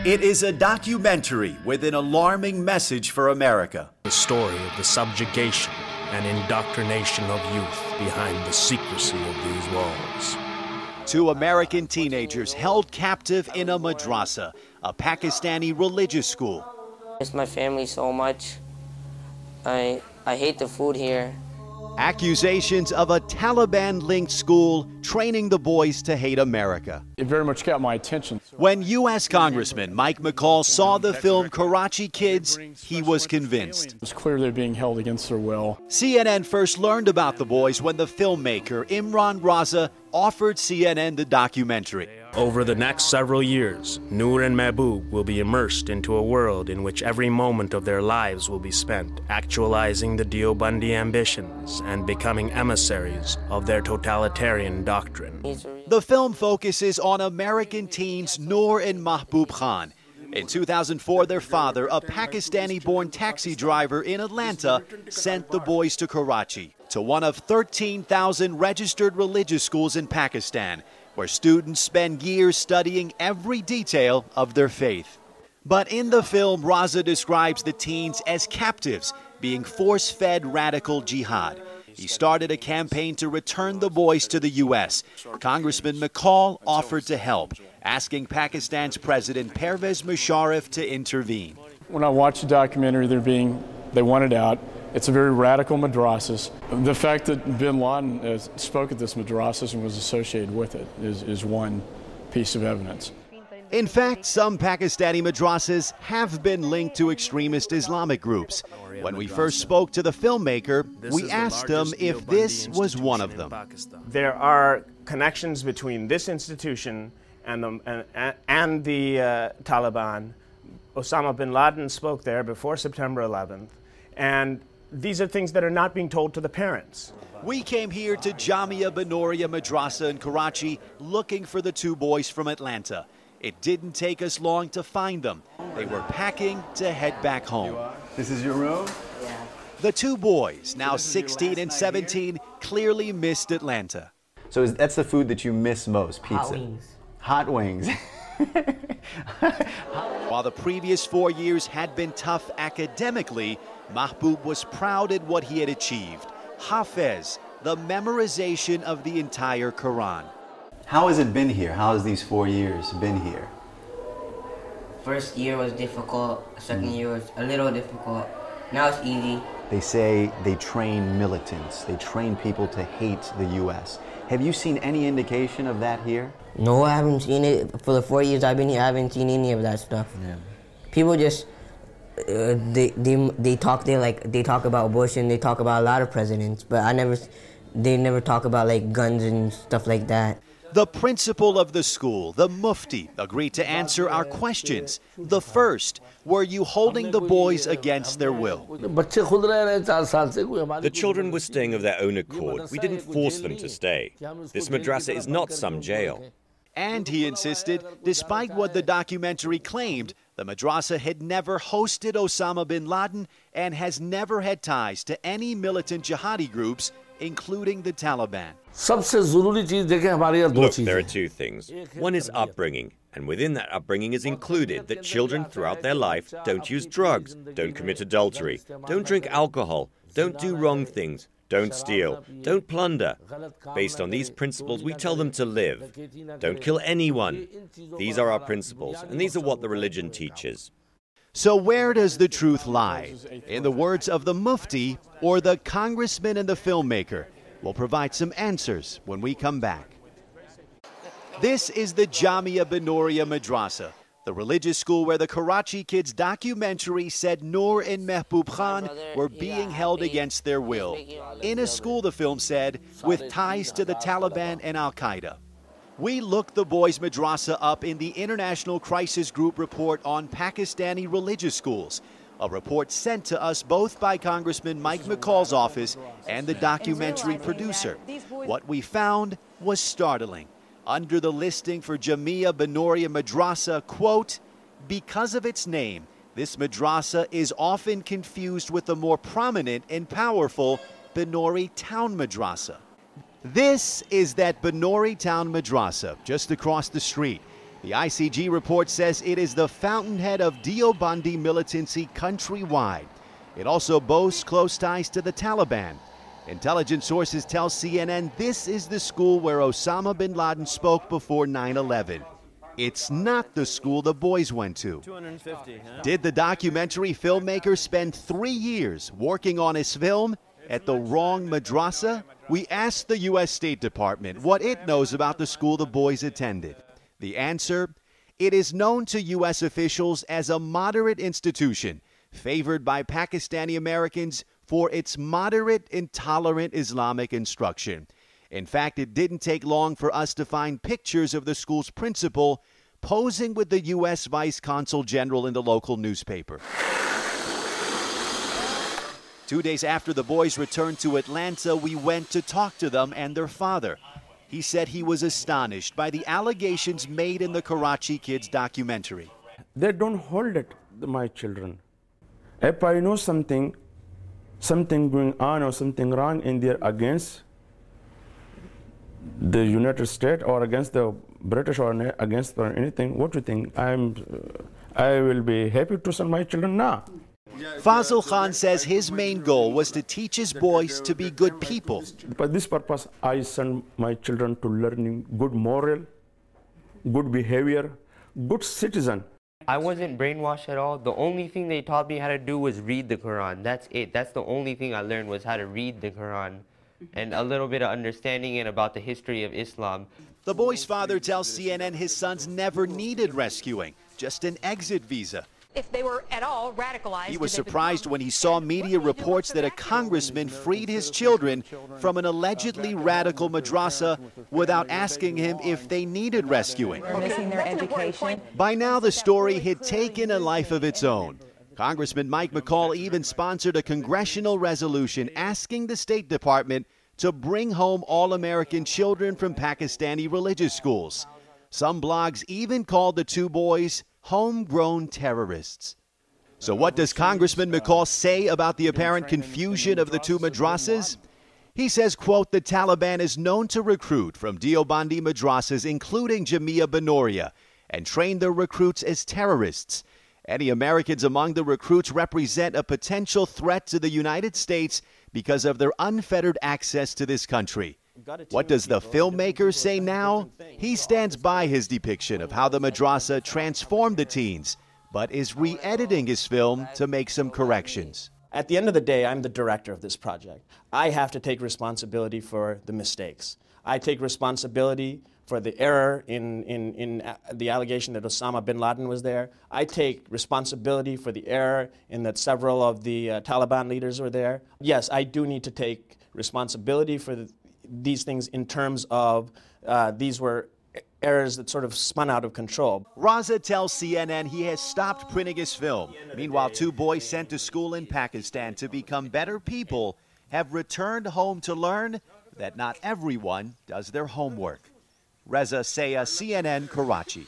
It is a documentary with an alarming message for America. The story of the subjugation and indoctrination of youth behind the secrecy of these walls. 2 American teenagers held captive in a madrasa, a Pakistani religious school. I miss my family so much. I hate the food here. Accusations of a Taliban-linked school training the boys to hate America. It very much got my attention. When U.S. Congressman Mike McCaul saw the film Karachi Kids, he was convinced. It was clear they're being held against their will. CNN first learned about the boys when the filmmaker Imran Raza offered CNN the documentary. Over the next several years, Noor and Mahbub will be immersed into a world in which every moment of their lives will be spent actualizing the Deobandi ambitions and becoming emissaries of their totalitarian doctrine. The film focuses on American teens Noor and Mahbub Khan. In 2004, their father, a Pakistani-born taxi driver in Atlanta, sent the boys to Karachi, to one of 13,000 registered religious schools in Pakistan, where students spend years studying every detail of their faith. But in the film, Raza describes the teens as captives, being force-fed radical jihad. He started a campaign to return the boys to the U.S. Congressman McCaul offered to help, asking Pakistan's President Pervez Musharraf to intervene. When I watched the documentary, they wanted out. It's a very radical madrasas. The fact that bin Laden spoke at this madrasas and was associated with it is one piece of evidence. In fact, some Pakistani madrasas have been linked to extremist Islamic groups. When we first spoke to the filmmaker, we asked him if this was one of them. There are connections between this institution and the Taliban. Osama bin Laden spoke there before September 11th, and these are things that are not being told to the parents. We came here to Jamia Benoria Madrasa in Karachi looking for the 2 boys from Atlanta. It didn't take us long to find them. They were packing to head back home. This is your room? Yeah. The 2 boys, now 16 and 17, clearly missed Atlanta. So that's the food that you miss most, pizza? Hot wings. Hot wings. While the previous 4 years had been tough academically, Mahbub was proud at what he had achieved. Hafez, the memorization of the entire Quran. How has it been here? How has these 4 years been here? First year was difficult, second year was a little difficult. Now it's easy. They say they train militants. They train people to hate the U.S. Have you seen any indication of that here? No, I haven't seen it. For the 4 years I've been here, I haven't seen any of that stuff. Yeah. People just, they talk about Bush and they talk about a lot of presidents, but they never talk about like guns and stuff like that. The principal of the school, the Mufti, agreed to answer our questions. The first, were you holding the boys against their will? The children were staying of their own accord. We didn't force them to stay. This madrasa is not some jail. And he insisted, despite what the documentary claimed, the madrasa had never hosted Osama bin Laden and has never had ties to any militant jihadi groups, including the Taliban. Look, there are 2 things. One is upbringing, and within that upbringing is included that children throughout their life don't use drugs, don't commit adultery, don't drink alcohol, don't do wrong things, don't steal, don't plunder. Based on these principles, we tell them to live. Don't kill anyone. These are our principles, and these are what the religion teaches. So where does the truth lie? In the words of the Mufti or the congressman and the filmmaker? We'll provide some answers when we come back. This is the Jamia Benoria Madrasa, the religious school where the Karachi Kids documentary said Noor and Mahbub Khan were being held against their will. In a school, the film said, with ties to the Taliban and Al-Qaeda. We looked the boys' madrasa up in the International Crisis Group report on Pakistani religious schools, a report sent to us both by Congressman Mike McCaul's office and the documentary producer. What we found was startling. Under the listing for Jamia Benoria Madrasa, quote, because of its name, this madrasa is often confused with the more prominent and powerful Benori Town Madrasa. This is that Benori Town Madrasa, just across the street. The ICG report says it is the fountainhead of Deobandi militancy countrywide. It also boasts close ties to the Taliban. Intelligence sources tell CNN this is the school where Osama bin Laden spoke before 9/11. It's not the school the boys went to. 250, huh? Did the documentary filmmaker spend 3 years working on his film at the wrong madrasa? We asked the U.S. State Department what it knows about the school the boys attended. The answer? It is known to U.S. officials as a moderate institution favored by Pakistani Americans for its moderate and tolerant Islamic instruction. In fact, it didn't take long for us to find pictures of the school's principal posing with the U.S. Vice Consul General in the local newspaper. 2 days after the boys returned to Atlanta, we went to talk to them and their father. He said he was astonished by the allegations made in the Karachi Kids documentary. They don't hold it, my children. If I know something going on or something wrong in there against the United States or against the British or against or anything, what do you think? I will be happy to send my children now. Fazil Khan says his main goal was to teach his boys to be good people. For this purpose, I send my children to learning good moral, good behavior, good citizen. I wasn't brainwashed at all. The only thing they taught me how to do was read the Quran. That's it. That's the only thing I learned was how to read the Quran and a little bit of understanding and about the history of Islam. The boy's father tells CNN his sons never needed rescuing, just an exit visa. If they were at all radicalized. He was surprised when he saw media reports that a congressman freed his children from an allegedly radical madrasa without asking him if they needed rescuing. Missing their education. By now, the story had taken a life of its own. Congressman Mike McCaul even sponsored a congressional resolution asking the State Department to bring home all-American children from Pakistani religious schools. Some blogs even called the two boys homegrown terrorists. So what does Congressman McCaul say about the apparent confusion of the two madrasas? He says, quote, the Taliban is known to recruit from Deobandi madrasas, including Jamia Benoria, and train their recruits as terrorists. Any Americans among the recruits represent a potential threat to the United States because of their unfettered access to this country. What does the filmmaker say now? He stands by his depiction of how the madrasa transformed the teens, but is re-editing his film to make some corrections. At the end of the day, I'm the director of this project. I have to take responsibility for the mistakes. I take responsibility for the error in the allegation that Osama bin Laden was there. I take responsibility for the error in that several of the Taliban leaders were there. Yes, I do need to take responsibility for these things in terms of these were errors that sort of spun out of control. Raza tells CNN he has stopped printing his film. Meanwhile, two boys sent to school in Pakistan to become better people have returned home to learn that not everyone does their homework. Reza Saya, CNN, Karachi.